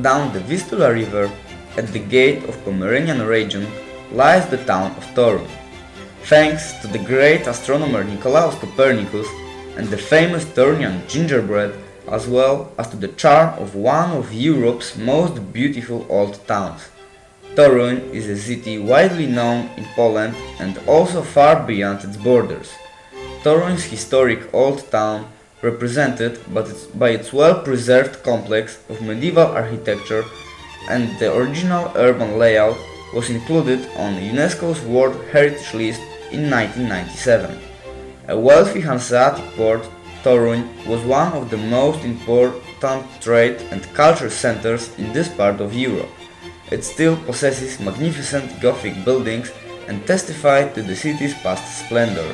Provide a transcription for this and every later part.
down the Vistula River, at the gate of Pomeranian region, lies the town of Toruń. Thanks to the great astronomer Nicolaus Copernicus and the famous Torunian gingerbread, as well as to the charm of one of Europe's most beautiful old towns. Toruń is a city widely known in Poland and also far beyond its borders. Toruń's historic old town, represented by its well-preserved complex of medieval architecture and the original urban layout, was included on UNESCO's World Heritage List in 1997. A wealthy Hanseatic port, Toruń was one of the most important trade and culture centers in this part of Europe. It still possesses magnificent Gothic buildings and testifies to the city's past splendor.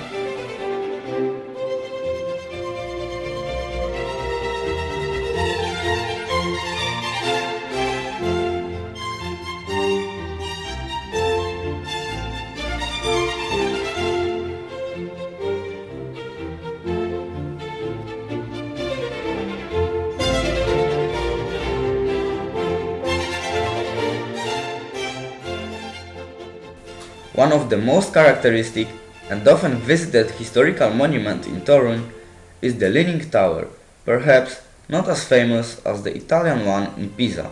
One of the most characteristic and often visited historical monuments in Toruń is the Leaning Tower, perhaps not as famous as the Italian one in Pisa.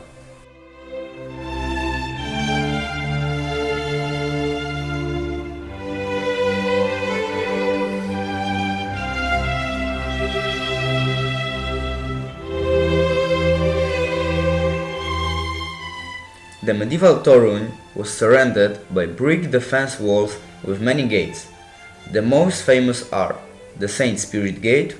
The medieval Toruń was surrounded by brick defense walls with many gates. The most famous are the Saint Spirit Gate,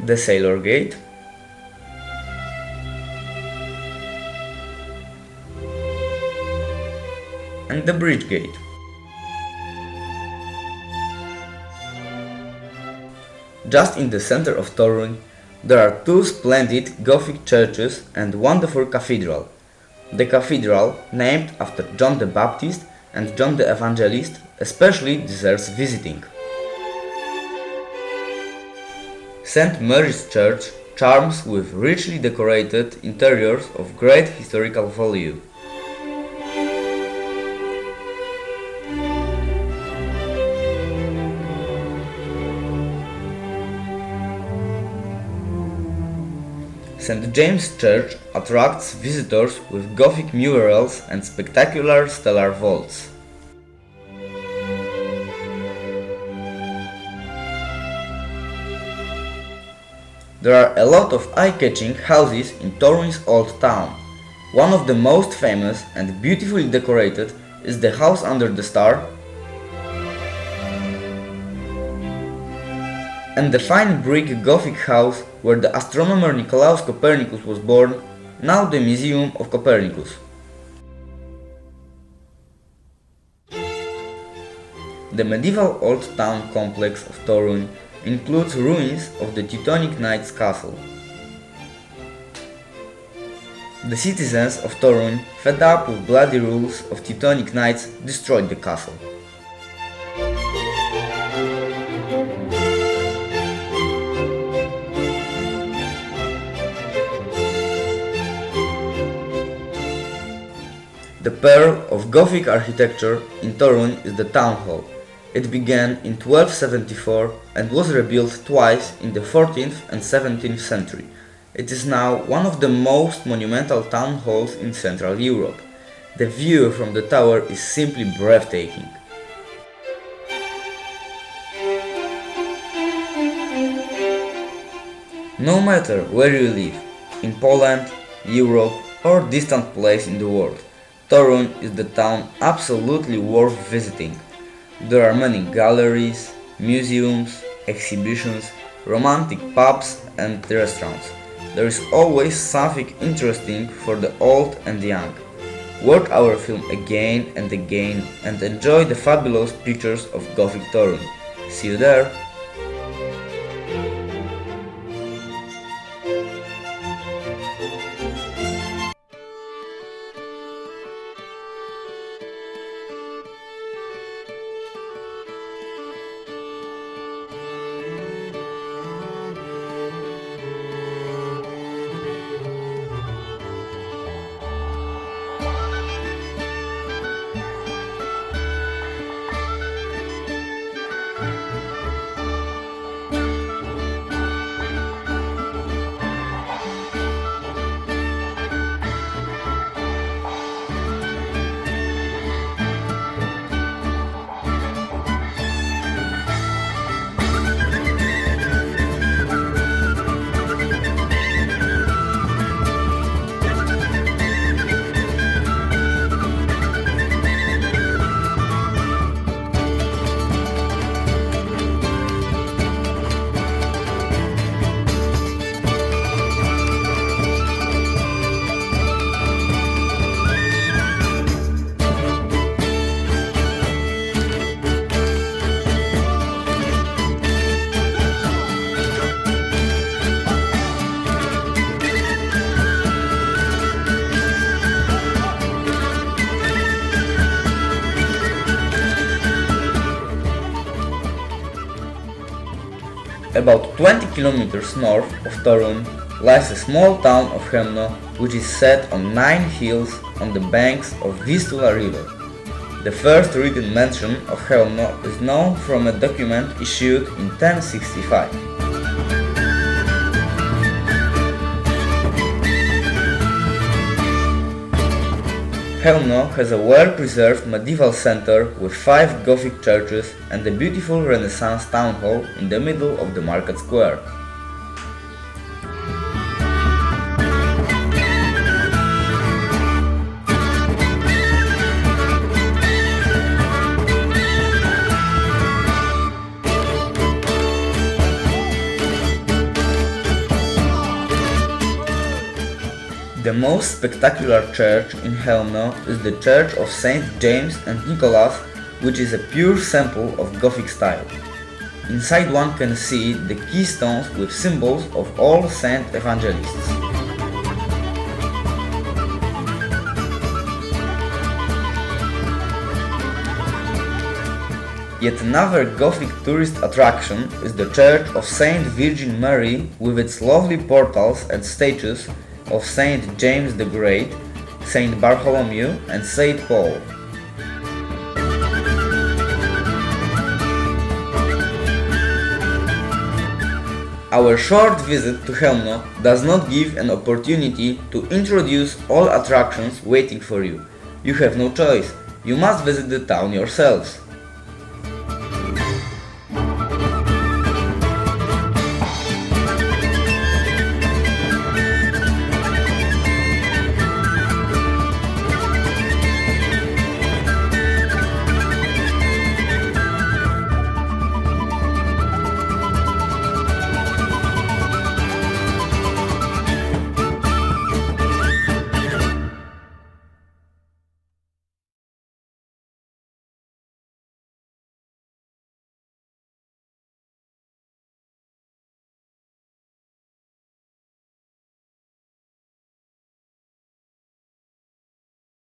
the Sailor Gate, and the Bridge Gate. Just in the center of Toruń, there are two splendid Gothic churches and wonderful cathedral. The cathedral, named after John the Baptist and John the Evangelist, especially deserves visiting. St. Mary's Church charms with richly decorated interiors of great historical value. St. James' Church attracts visitors with Gothic murals and spectacular stellar vaults. There are a lot of eye-catching houses in Toruń's old town. One of the most famous and beautifully decorated is the House Under the Star, and the fine brick Gothic house where the astronomer Nicolaus Copernicus was born, now the Museum of Copernicus. The medieval old town complex of Toruń includes ruins of the Teutonic Knights' castle. The citizens of Toruń, fed up with bloody rules of Teutonic Knights, destroyed the castle. The pearl of Gothic architecture in Toruń is the town hall. It began in 1274 and was rebuilt twice in the 14th and 17th century. It is now one of the most monumental town halls in Central Europe. The view from the tower is simply breathtaking. No matter where you live, in Poland, Europe, or distant place in the world, Toruń is the town absolutely worth visiting. There are many galleries, museums, exhibitions, romantic pubs and restaurants. There is always something interesting for the old and young. Watch our film again and again and enjoy the fabulous pictures of Gothic Toruń. See you there! About 20 kilometers north of Toruń lies the small town of Chełmno, which is set on 9 hills on the banks of Vistula river. The first written mention of Chełmno is known from a document issued in 1065. Chełmno has a well-preserved medieval center with 5 Gothic churches and a beautiful Renaissance town hall in the middle of the market square. The most spectacular church in Chełmno is the Church of Saint James and Nicholas, which is a pure sample of Gothic style. Inside one can see the keystones with symbols of all saint evangelists. Yet another Gothic tourist attraction is the Church of Saint Virgin Mary with its lovely portals and statues of Saint James the Great, Saint Bartholomew and Saint Paul. Our short visit to Chełmno does not give an opportunity to introduce all attractions waiting for you. You have no choice. You must visit the town yourselves.